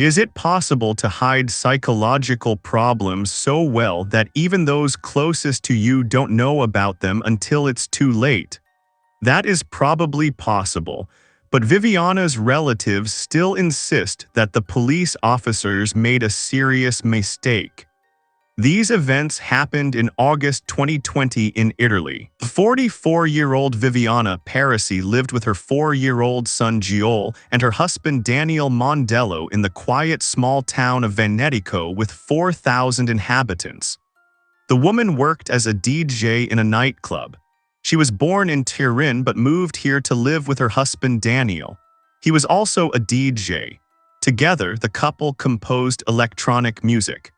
Is it possible to hide psychological problems so well that even those closest to you don't know about them until it's too late? That is probably possible, but Viviana's relatives still insist that the police officers made a serious mistake. These events happened in August 2020 in Italy. 44-year-old Viviana Parisi lived with her 4-year-old son Gioele and her husband Daniel Mondello in the quiet small town of Venetico with 4,000 inhabitants. The woman worked as a DJ in a nightclub. She was born in Turin but moved here to live with her husband Daniel. He was also a DJ. Together, the couple composed electronic music.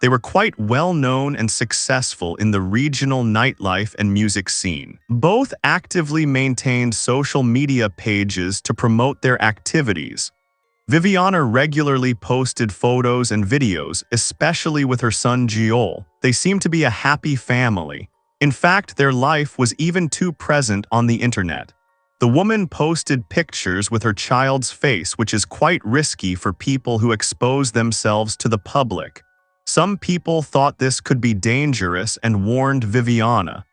They were quite well known and successful in the regional nightlife and music scene. Both actively maintained social media pages to promote their activities. Viviana regularly posted photos and videos, especially with her son Gioele. They seemed to be a happy family. In fact, their life was even too present on the internet. The woman posted pictures with her child's face, which is quite risky for people who expose themselves to the public. Some people thought this could be dangerous and warned Viviana.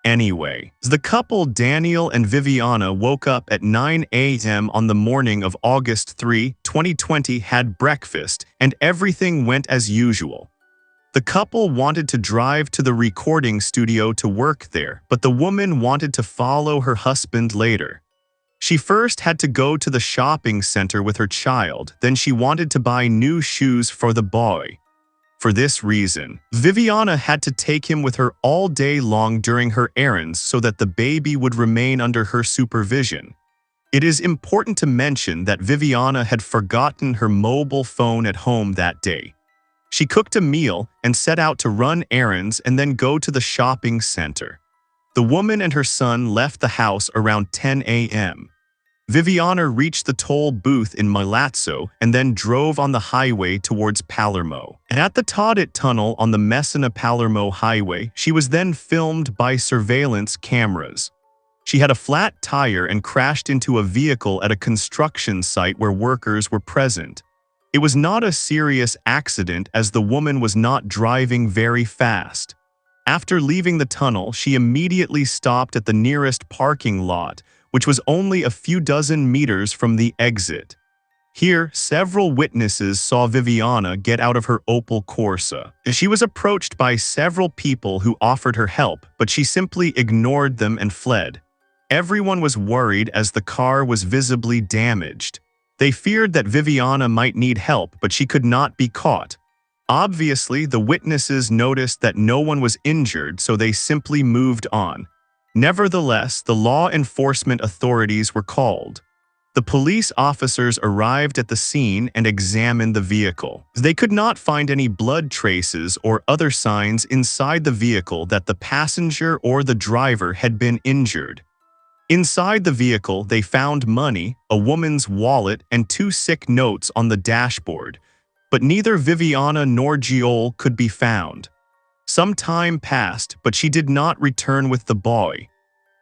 Anyway, the couple Daniel and Viviana woke up at 9 a.m. on the morning of August 3, 2020, had breakfast, and everything went as usual. The couple wanted to drive to the recording studio to work there, but the woman wanted to follow her husband later. She first had to go to the shopping center with her child, then she wanted to buy new shoes for the boy. For this reason, Viviana had to take him with her all day long during her errands so that the baby would remain under her supervision. It is important to mention that Viviana had forgotten her mobile phone at home that day. She cooked a meal and set out to run errands and then go to the shopping center. The woman and her son left the house around 10 a.m. Viviana reached the toll booth in Milazzo and then drove on the highway towards Palermo. At the Taudet tunnel on the Messina-Palermo highway, she was then filmed by surveillance cameras. She had a flat tire and crashed into a vehicle at a construction site where workers were present. It was not a serious accident as the woman was not driving very fast. After leaving the tunnel, she immediately stopped at the nearest parking lot, which was only a few dozen meters from the exit. Here, several witnesses saw Viviana get out of her Opel Corsa. She was approached by several people who offered her help, but she simply ignored them and fled. Everyone was worried as the car was visibly damaged. They feared that Viviana might need help, but she could not be caught. Obviously, the witnesses noticed that no one was injured, so they simply moved on. Nevertheless, the law enforcement authorities were called. The police officers arrived at the scene and examined the vehicle. They could not find any blood traces or other signs inside the vehicle that the passenger or the driver had been injured. Inside the vehicle, they found money, a woman's wallet, and 2 sick notes on the dashboard, but neither Viviana nor Gioele could be found. Some time passed, but she did not return with the boy.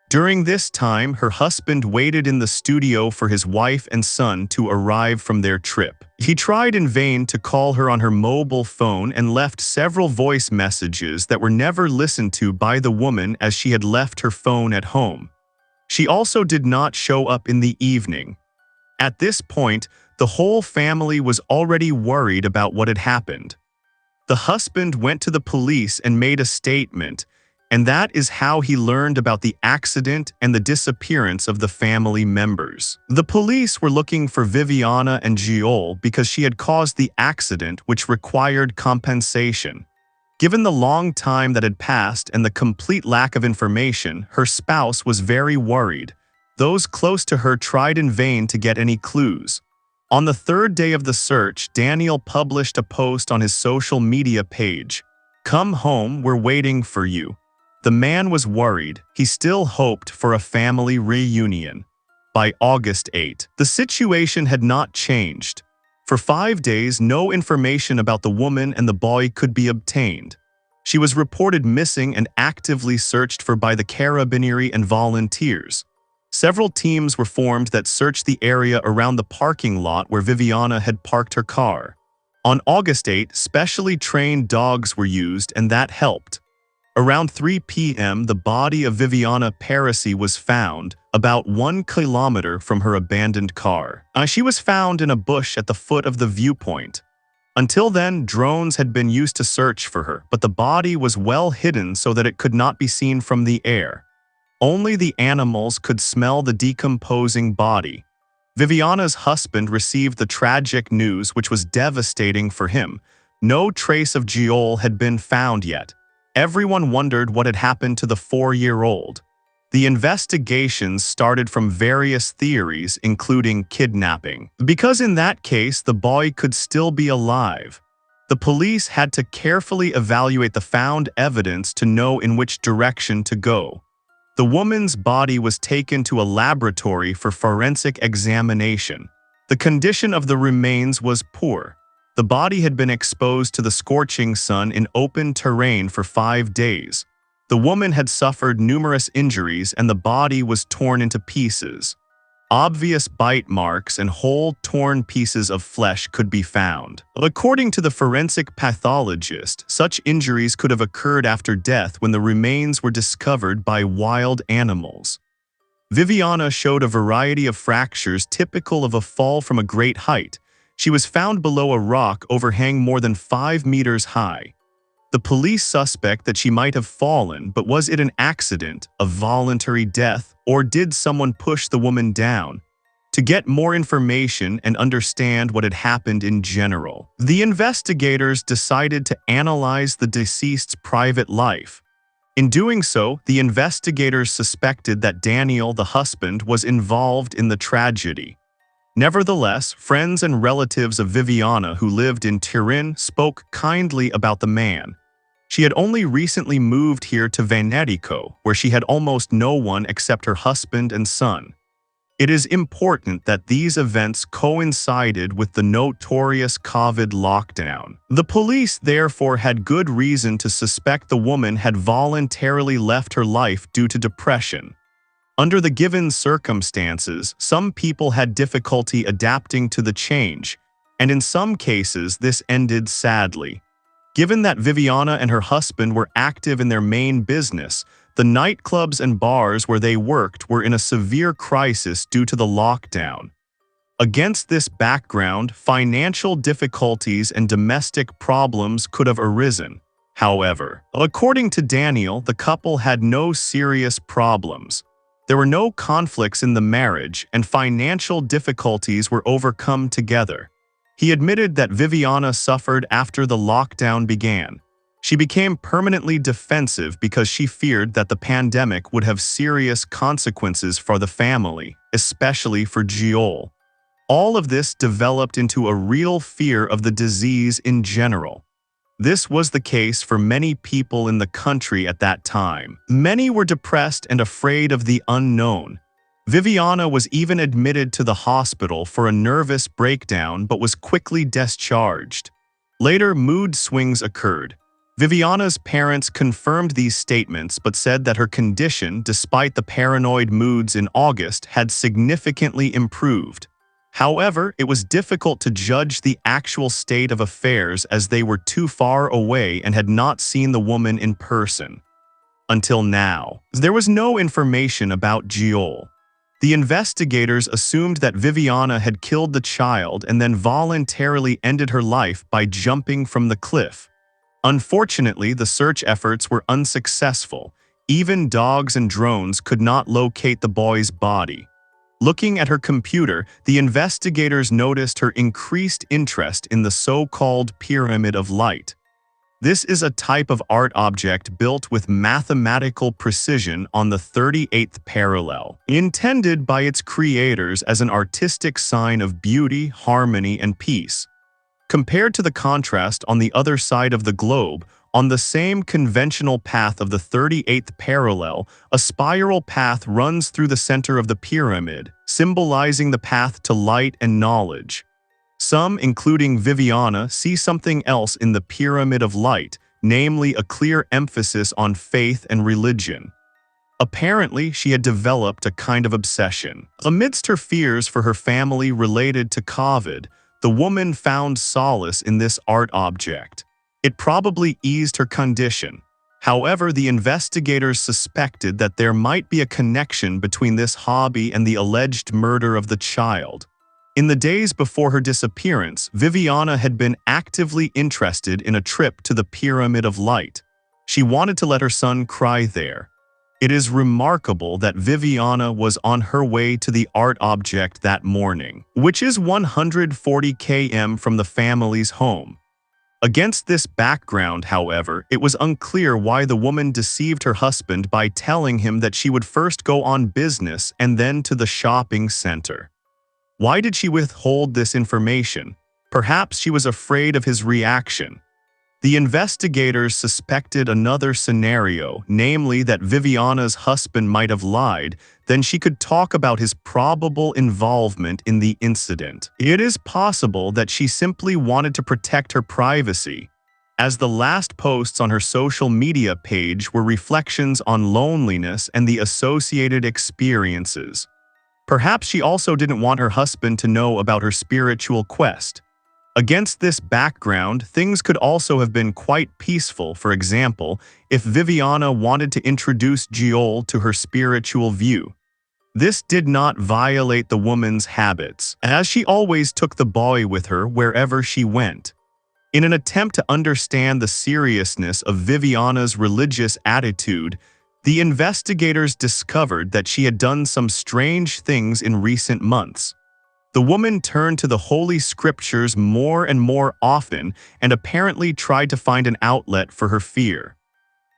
During this time, her husband waited in the studio for his wife and son to arrive from their trip. He tried in vain to call her on her mobile phone and left several voice messages that were never listened to by the woman as she had left her phone at home. She also did not show up in the evening. At this point, the whole family was already worried about what had happened. The husband went to the police and made a statement, and that is how he learned about the accident and the disappearance of the family members. The police were looking for Viviana and Gioele because she had caused the accident, which required compensation. Given the long time that had passed and the complete lack of information, her spouse was very worried. Those close to her tried in vain to get any clues. On the 3rd day of the search, Daniel published a post on his social media page. "Come home, we're waiting for you." The man was worried. He still hoped for a family reunion. By August 8, the situation had not changed. For 5 days, no information about the woman and the boy could be obtained. She was reported missing and actively searched for by the Carabinieri and volunteers. Several teams were formed that searched the area around the parking lot where Viviana had parked her car. On August 8, specially trained dogs were used, and that helped. Around 3 p.m., the body of Viviana Parisi was found, about 1 kilometer from her abandoned car. She was found in a bush at the foot of the viewpoint. Until then, drones had been used to search for her, but the body was well hidden so that it could not be seen from the air. Only the animals could smell the decomposing body. Viviana's husband received the tragic news, which was devastating for him. No trace of Gioele had been found yet. Everyone wondered what had happened to the 4-year-old. The investigations started from various theories, including kidnapping, because in that case the boy could still be alive. The police had to carefully evaluate the found evidence to know in which direction to go. The woman's body was taken to a laboratory for forensic examination. The condition of the remains was poor. The body had been exposed to the scorching sun in open terrain for 5 days. The woman had suffered numerous injuries and the body was torn into pieces. Obvious bite marks and whole torn pieces of flesh could be found. According to the forensic pathologist, such injuries could have occurred after death when the remains were discovered by wild animals. Viviana showed a variety of fractures typical of a fall from a great height. She was found below a rock overhang more than 5 meters high. The police suspect that she might have fallen, but was it an accident, a voluntary death, or did someone push the woman down? To get more information and understand what had happened in general, the investigators decided to analyze the deceased's private life. In doing so, the investigators suspected that Daniel, the husband, was involved in the tragedy. Nevertheless, friends and relatives of Viviana who lived in Turin spoke kindly about the man. She had only recently moved here to Venetico, where she had almost no one except her husband and son. It is important that these events coincided with the notorious COVID lockdown. The police therefore had good reason to suspect the woman had voluntarily left her life due to depression. Under the given circumstances, some people had difficulty adapting to the change, and in some cases this ended sadly. Given that Viviana and her husband were active in their main business, the nightclubs and bars where they worked were in a severe crisis due to the lockdown. Against this background, financial difficulties and domestic problems could have arisen. However, according to Daniel, the couple had no serious problems. There were no conflicts in the marriage, and financial difficulties were overcome together. He admitted that Viviana suffered after the lockdown began. She became permanently defensive because she feared that the pandemic would have serious consequences for the family, especially for Gioele. All of this developed into a real fear of the disease in general. This was the case for many people in the country at that time. Many were depressed and afraid of the unknown. Viviana was even admitted to the hospital for a nervous breakdown but was quickly discharged. Later, mood swings occurred. Viviana's parents confirmed these statements but said that her condition, despite the paranoid moods in August, had significantly improved. However, it was difficult to judge the actual state of affairs as they were too far away and had not seen the woman in person. Until now, there was no information about Gioele. The investigators assumed that Viviana had killed the child and then voluntarily ended her life by jumping from the cliff. Unfortunately, the search efforts were unsuccessful. Even dogs and drones could not locate the boy's body. Looking at her computer, the investigators noticed her increased interest in the so-called Pyramid of Light. This is a type of art object built with mathematical precision on the 38th parallel, intended by its creators as an artistic sign of beauty, harmony, and peace. Compared to the contrast on the other side of the globe, on the same conventional path of the 38th parallel, a spiral path runs through the center of the pyramid, symbolizing the path to light and knowledge. Some, including Viviana, see something else in the Pyramid of Light, namely a clear emphasis on faith and religion. Apparently, she had developed a kind of obsession. Amidst her fears for her family related to COVID, the woman found solace in this art object. It probably eased her condition. However, the investigators suspected that there might be a connection between this hobby and the alleged murder of the child. In the days before her disappearance, Viviana had been actively interested in a trip to the Pyramid of Light. She wanted to let her son cry there. It is remarkable that Viviana was on her way to the art object that morning, which is 140 km from the family's home. Against this background, however, it was unclear why the woman deceived her husband by telling him that she would first go on business and then to the shopping center. Why did she withhold this information? Perhaps she was afraid of his reaction. The investigators suspected another scenario, namely that Viviana's husband might have lied, then she could talk about his probable involvement in the incident. It is possible that she simply wanted to protect her privacy, as the last posts on her social media page were reflections on loneliness and the associated experiences. Perhaps she also didn't want her husband to know about her spiritual quest. Against this background, things could also have been quite peaceful. For example, if Viviana wanted to introduce Gioele to her spiritual view. This did not violate the woman's habits, as she always took the boy with her wherever she went. In an attempt to understand the seriousness of Viviana's religious attitude, the investigators discovered that she had done some strange things in recent months. The woman turned to the Holy Scriptures more and more often and apparently tried to find an outlet for her fear.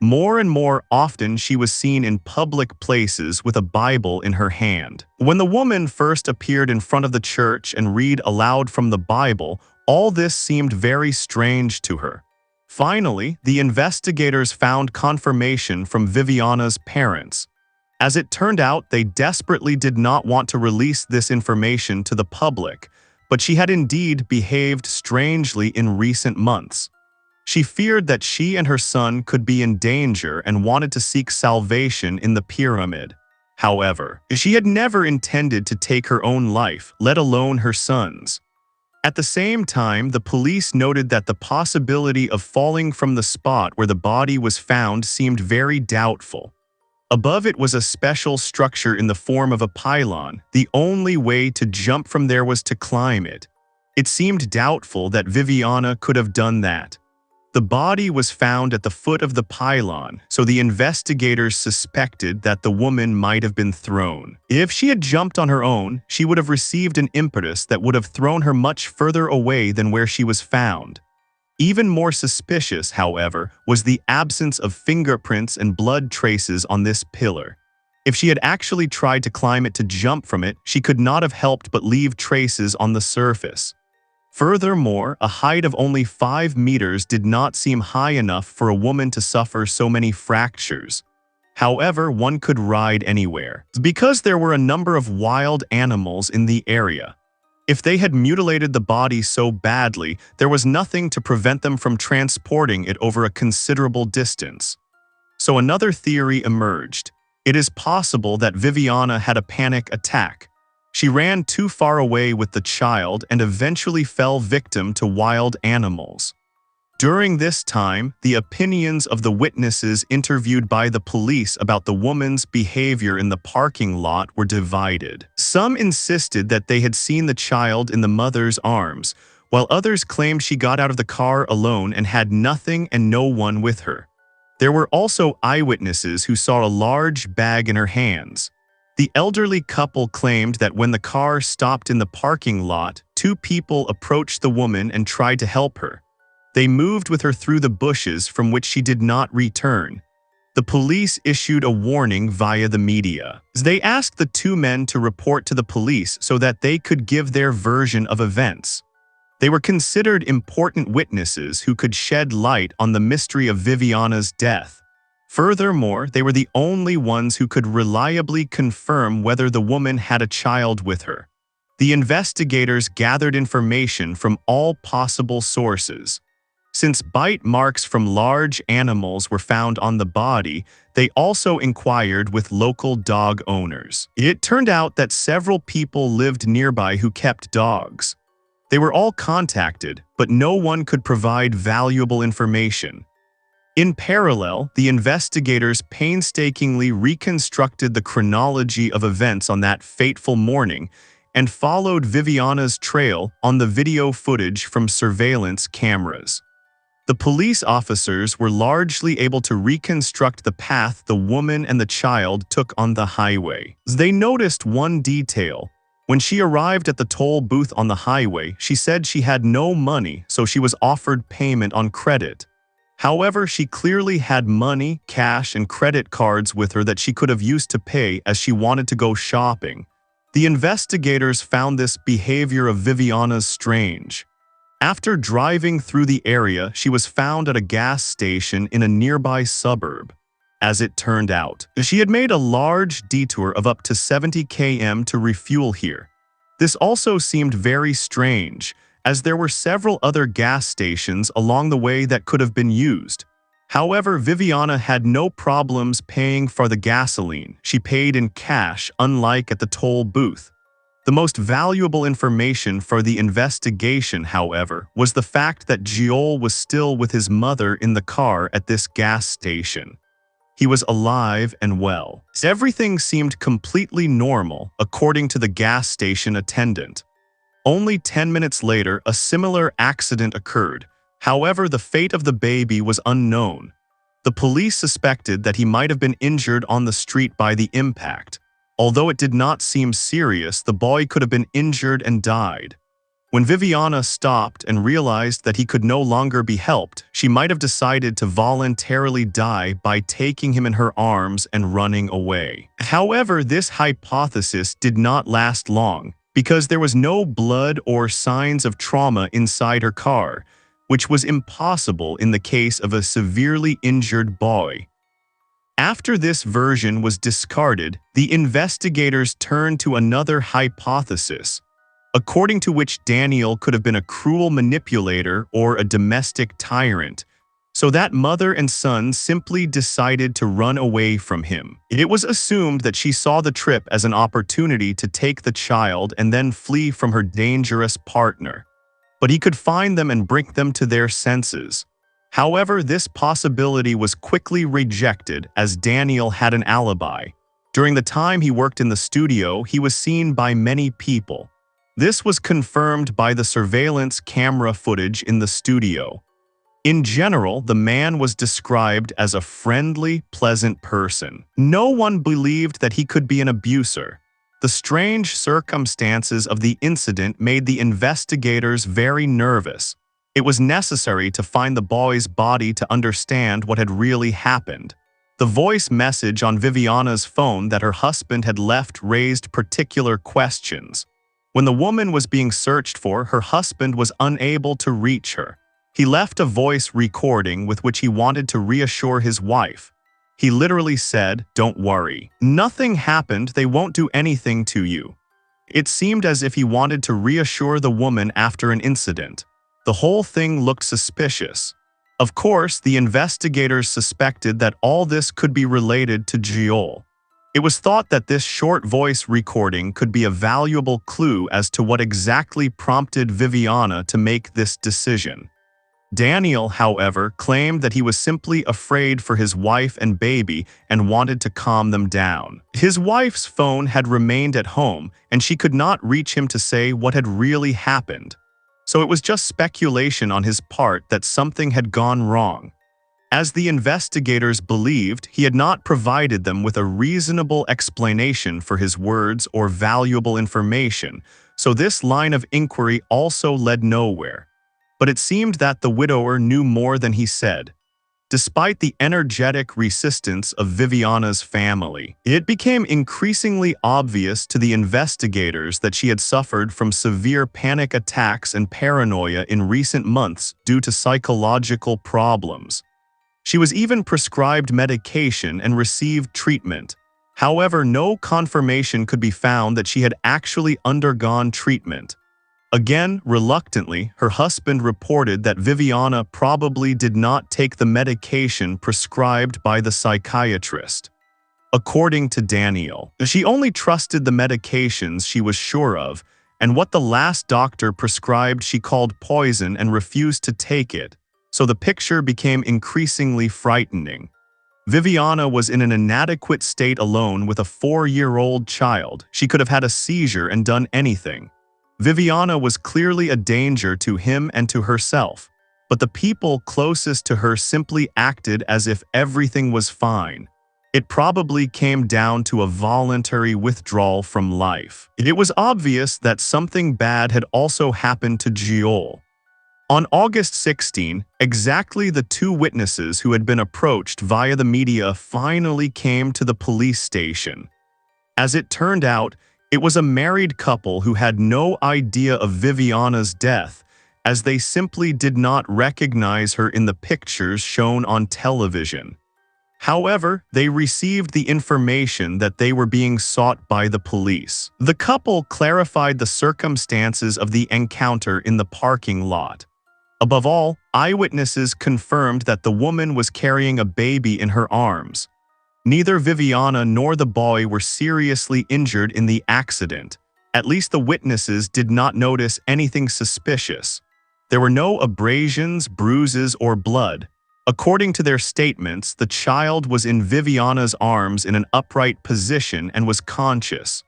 More and more often she was seen in public places with a Bible in her hand. When the woman first appeared in front of the church and read aloud from the Bible, all this seemed very strange to her. Finally, the investigators found confirmation from Viviana's parents. As it turned out, they desperately did not want to release this information to the public, but she had indeed behaved strangely in recent months. She feared that she and her son could be in danger and wanted to seek salvation in the pyramid. However, she had never intended to take her own life, let alone her son's. At the same time, the police noted that the possibility of falling from the spot where the body was found seemed very doubtful. Above it was a special structure in the form of a pylon. The only way to jump from there was to climb it. It seemed doubtful that Viviana could have done that. The body was found at the foot of the pylon, so the investigators suspected that the woman might have been thrown. If she had jumped on her own, she would have received an impetus that would have thrown her much further away than where she was found. Even more suspicious, however, was the absence of fingerprints and blood traces on this pillar. If she had actually tried to climb it to jump from it, she could not have helped but leave traces on the surface. Furthermore, a height of only 5 meters did not seem high enough for a woman to suffer so many fractures. However, one could ride anywhere, because there were a number of wild animals in the area. If they had mutilated the body so badly, there was nothing to prevent them from transporting it over a considerable distance. So another theory emerged. It is possible that Viviana had a panic attack. She ran too far away with the child and eventually fell victim to wild animals. During this time, the opinions of the witnesses interviewed by the police about the woman's behavior in the parking lot were divided. Some insisted that they had seen the child in the mother's arms, while others claimed she got out of the car alone and had nothing and no one with her. There were also eyewitnesses who saw a large bag in her hands. The elderly couple claimed that when the car stopped in the parking lot, 2 people approached the woman and tried to help her. They moved with her through the bushes from which she did not return. The police issued a warning via the media. They asked the 2 men to report to the police so that they could give their version of events. They were considered important witnesses who could shed light on the mystery of Viviana's death. Furthermore, they were the only ones who could reliably confirm whether the woman had a child with her. The investigators gathered information from all possible sources. Since bite marks from large animals were found on the body, they also inquired with local dog owners. It turned out that several people lived nearby who kept dogs. They were all contacted, but no one could provide valuable information. In parallel, the investigators painstakingly reconstructed the chronology of events on that fateful morning and followed Viviana's trail on the video footage from surveillance cameras. The police officers were largely able to reconstruct the path the woman and the child took on the highway. They noticed one detail. When she arrived at the toll booth on the highway, she said she had no money, so she was offered payment on credit. However, she clearly had money, cash, and credit cards with her that she could have used to pay as she wanted to go shopping. The investigators found this behavior of Viviana's strange. After driving through the area, she was found at a gas station in a nearby suburb. As it turned out, she had made a large detour of up to 70 km to refuel here. This also seemed very strange, as there were several other gas stations along the way that could have been used. However, Viviana had no problems paying for the gasoline. She paid in cash, unlike at the toll booth. The most valuable information for the investigation, however, was the fact that Gioele was still with his mother in the car at this gas station. He was alive and well. Everything seemed completely normal, according to the gas station attendant. Only 10 minutes later, a similar accident occurred. However, the fate of the baby was unknown. The police suspected that he might have been injured on the street by the impact. Although it did not seem serious, the boy could have been injured and died. When Viviana stopped and realized that he could no longer be helped, she might have decided to voluntarily die by taking him in her arms and running away. However, this hypothesis did not last long, because there was no blood or signs of trauma inside her car, which was impossible in the case of a severely injured boy. After this version was discarded, the investigators turned to another hypothesis, according to which Daniel could have been a cruel manipulator or a domestic tyrant, so that mother and son simply decided to run away from him. It was assumed that she saw the trip as an opportunity to take the child and then flee from her dangerous partner. But he could find them and bring them to their senses. However, this possibility was quickly rejected as Daniel had an alibi. During the time he worked in the studio, he was seen by many people. This was confirmed by the surveillance camera footage in the studio. In general, the man was described as a friendly, pleasant person. No one believed that he could be an abuser. The strange circumstances of the incident made the investigators very nervous. It was necessary to find the boy's body to understand what had really happened. The voice message on Viviana's phone that her husband had left raised particular questions. When the woman was being searched for, her husband was unable to reach her. He left a voice recording with which he wanted to reassure his wife. He literally said, "Don't worry. Nothing happened, they won't do anything to you." It seemed as if he wanted to reassure the woman after an incident. The whole thing looked suspicious. Of course, the investigators suspected that all this could be related to Gioele. It was thought that this short voice recording could be a valuable clue as to what exactly prompted Viviana to make this decision. Daniel, however, claimed that he was simply afraid for his wife and baby and wanted to calm them down. His wife's phone had remained at home, and she could not reach him to say what had really happened. So it was just speculation on his part that something had gone wrong. As the investigators believed, he had not provided them with a reasonable explanation for his words or valuable information, so this line of inquiry also led nowhere. But it seemed that the widower knew more than he said. Despite the energetic resistance of Viviana's family, it became increasingly obvious to the investigators that she had suffered from severe panic attacks and paranoia in recent months due to psychological problems. She was even prescribed medication and received treatment. However, no confirmation could be found that she had actually undergone treatment. Again, reluctantly, her husband reported that Viviana probably did not take the medication prescribed by the psychiatrist. According to Daniel, she only trusted the medications she was sure of, and what the last doctor prescribed she called poison and refused to take it, so the picture became increasingly frightening. Viviana was in an inadequate state alone with a 4-year-old child. She could have had a seizure and done anything. Viviana was clearly a danger to him and to herself, but the people closest to her simply acted as if everything was fine. It probably came down to a voluntary withdrawal from life. It was obvious that something bad had also happened to Gioele. On August 16, exactly the 2 witnesses who had been approached via the media finally came to the police station. As it turned out, it was a married couple who had no idea of Viviana's death, as they simply did not recognize her in the pictures shown on television. However, they received the information that they were being sought by the police. The couple clarified the circumstances of the encounter in the parking lot. Above all, eyewitnesses confirmed that the woman was carrying a baby in her arms. Neither Viviana nor the boy were seriously injured in the accident. At least the witnesses did not notice anything suspicious. There were no abrasions, bruises, or blood. According to their statements, the child was in Viviana's arms in an upright position and was conscious.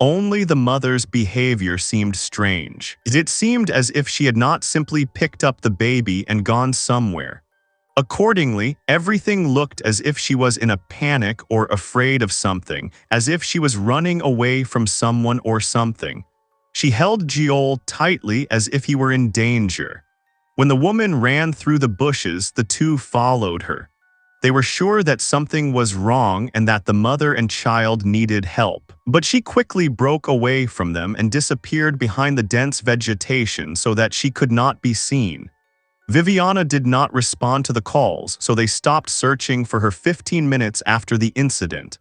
Only the mother's behavior seemed strange. It seemed as if she had not simply picked up the baby and gone somewhere. Accordingly, everything looked as if she was in a panic or afraid of something, as if she was running away from someone or something. She held Gioele tightly as if he were in danger. When the woman ran through the bushes, the 2 followed her. They were sure that something was wrong and that the mother and child needed help. But she quickly broke away from them and disappeared behind the dense vegetation so that she could not be seen. Viviana did not respond to the calls, so they stopped searching for her 15 minutes after the incident.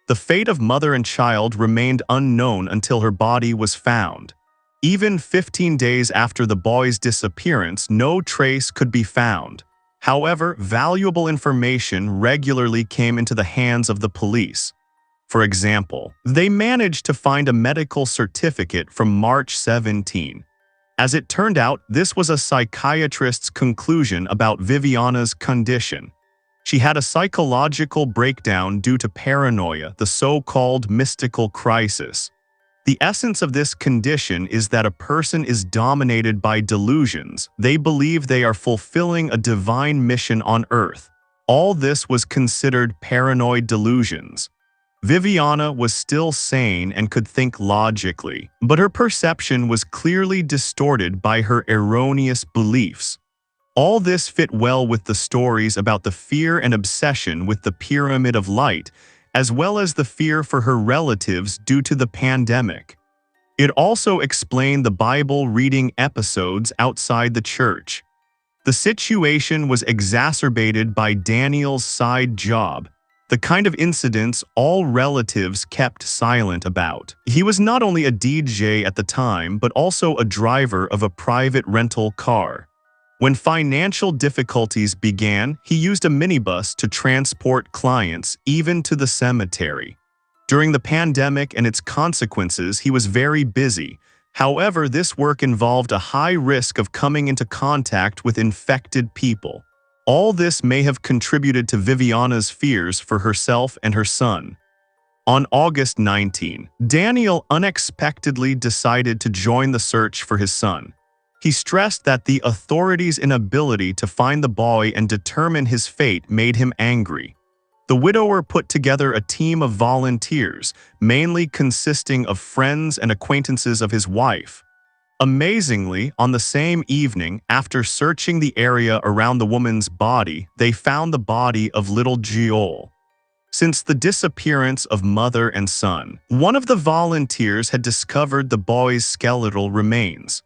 The fate of mother and child remained unknown until her body was found. Even 15 days after the boy's disappearance, no trace could be found. However, valuable information regularly came into the hands of the police. For example, they managed to find a medical certificate from March 17. As it turned out, this was a psychiatrist's conclusion about Viviana's condition. She had a psychological breakdown due to paranoia, the so-called mystical crisis. The essence of this condition is that a person is dominated by delusions. They believe they are fulfilling a divine mission on Earth. All this was considered paranoid delusions. Viviana was still sane and could think logically, but her perception was clearly distorted by her erroneous beliefs. All this fit well with the stories about the fear and obsession with the Pyramid of Light, as well as the fear for her relatives due to the pandemic. It also explained the Bible reading episodes outside the church. The situation was exacerbated by Daniel's side job, the kind of incidents all relatives kept silent about. He was not only a DJ at the time, but also a driver of a private rental car. When financial difficulties began, he used a minibus to transport clients, even to the cemetery. During the pandemic and its consequences, he was very busy. However, this work involved a high risk of coming into contact with infected people. All this may have contributed to Viviana's fears for herself and her son. On August 19, Daniel unexpectedly decided to join the search for his son. He stressed that the authorities' inability to find the boy and determine his fate made him angry. The widower put together a team of volunteers, mainly consisting of friends and acquaintances of his wife. Amazingly, on the same evening, after searching the area around the woman's body, they found the body of little Gioele. Since the disappearance of mother and son, one of the volunteers had discovered the boy's skeletal remains.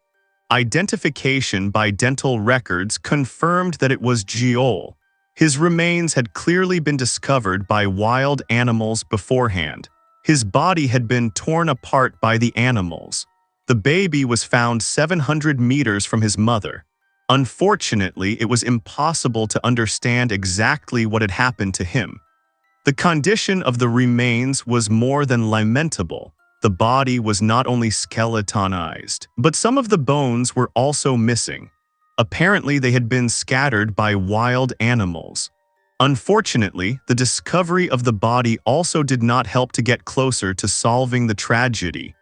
Identification by dental records confirmed that it was Gioele. His remains had clearly been discovered by wild animals beforehand. His body had been torn apart by the animals. The baby was found 700 meters from his mother. Unfortunately, it was impossible to understand exactly what had happened to him. The condition of the remains was more than lamentable. The body was not only skeletonized, but some of the bones were also missing. Apparently, they had been scattered by wild animals. Unfortunately, the discovery of the body also did not help to get closer to solving the tragedy.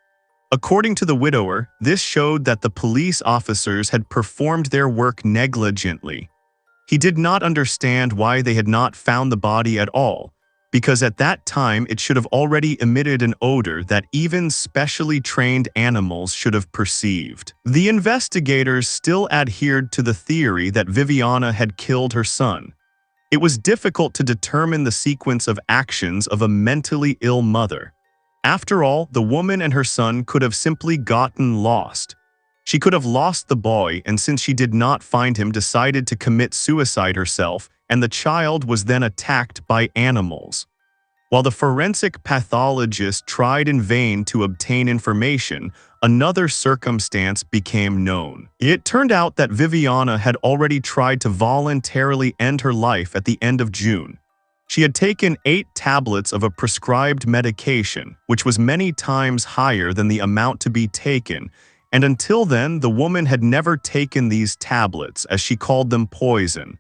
According to the widower, this showed that the police officers had performed their work negligently. He did not understand why they had not found the body at all, because at that time it should have already emitted an odor that even specially trained animals should have perceived. The investigators still adhered to the theory that Viviana had killed her son. It was difficult to determine the sequence of actions of a mentally ill mother. After all, the woman and her son could have simply gotten lost. She could have lost the boy, and since she did not find him, decided to commit suicide herself, and the child was then attacked by animals. While the forensic pathologist tried in vain to obtain information, another circumstance became known. It turned out that Viviana had already tried to voluntarily end her life at the end of June. She had taken 8 tablets of a prescribed medication, which was many times higher than the amount to be taken, and until then the woman had never taken these tablets, as she called them poison.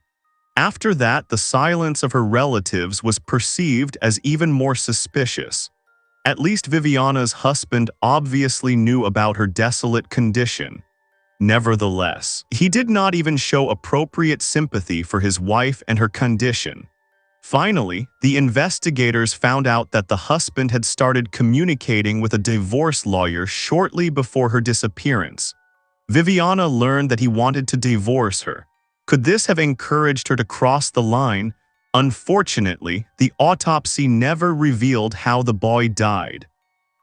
After that, the silence of her relatives was perceived as even more suspicious. At least Viviana's husband obviously knew about her desolate condition. Nevertheless, he did not even show appropriate sympathy for his wife and her condition. Finally, the investigators found out that the husband had started communicating with a divorce lawyer shortly before her disappearance. Viviana learned that he wanted to divorce her. Could this have encouraged her to cross the line? Unfortunately, the autopsy never revealed how the boy died.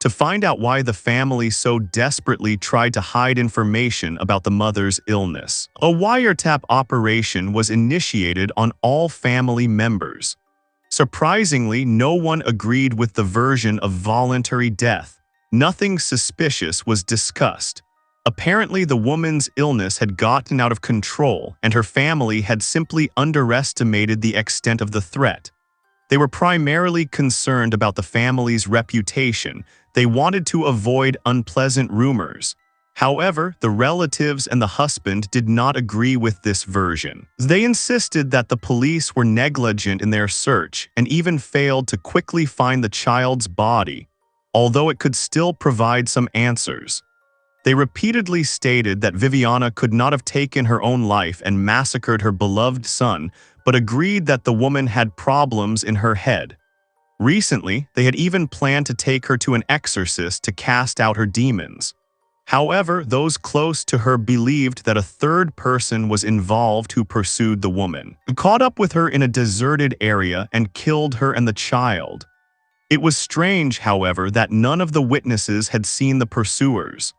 To find out why the family so desperately tried to hide information about the mother's illness, a wiretap operation was initiated on all family members. Surprisingly, no one agreed with the version of voluntary death. Nothing suspicious was discussed. Apparently, the woman's illness had gotten out of control, and her family had simply underestimated the extent of the threat. They were primarily concerned about the family's reputation. They wanted to avoid unpleasant rumors. However, the relatives and the husband did not agree with this version. They insisted that the police were negligent in their search and even failed to quickly find the child's body, although it could still provide some answers. They repeatedly stated that Viviana could not have taken her own life and massacred her beloved son, but agreed that the woman had problems in her head. Recently, they had even planned to take her to an exorcist to cast out her demons. However, those close to her believed that a third person was involved who pursued the woman, caught up with her in a deserted area, and killed her and the child. It was strange, however, that none of the witnesses had seen the pursuers.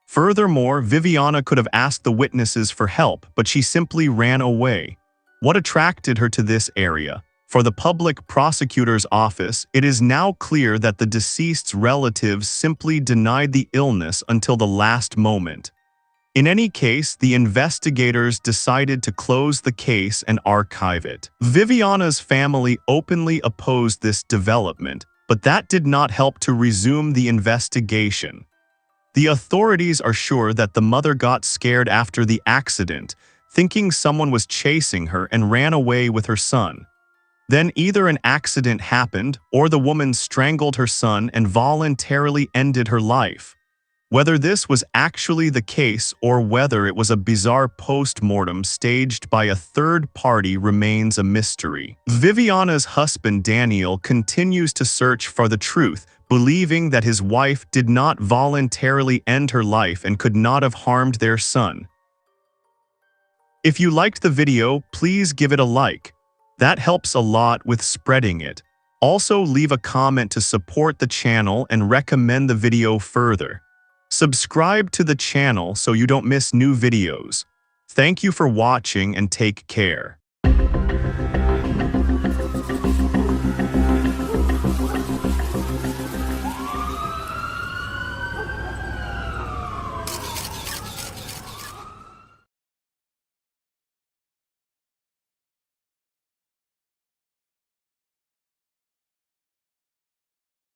Furthermore, Viviana could have asked the witnesses for help, but she simply ran away. What attracted her to this area? For the public prosecutor's office, it is now clear that the deceased's relatives simply denied the illness until the last moment. In any case, the investigators decided to close the case and archive it. Viviana's family openly opposed this development, but that did not help to resume the investigation. The authorities are sure that the mother got scared after the accident, thinking someone was chasing her, and ran away with her son. Then either an accident happened, or the woman strangled her son and voluntarily ended her life. Whether this was actually the case or whether it was a bizarre post-mortem staged by a third party remains a mystery. Viviana's husband Daniel continues to search for the truth, believing that his wife did not voluntarily end her life and could not have harmed their son. If you liked the video, please give it a like. That helps a lot with spreading it. Also, leave a comment to support the channel and recommend the video further. Subscribe to the channel so you don't miss new videos. Thank you for watching and take care.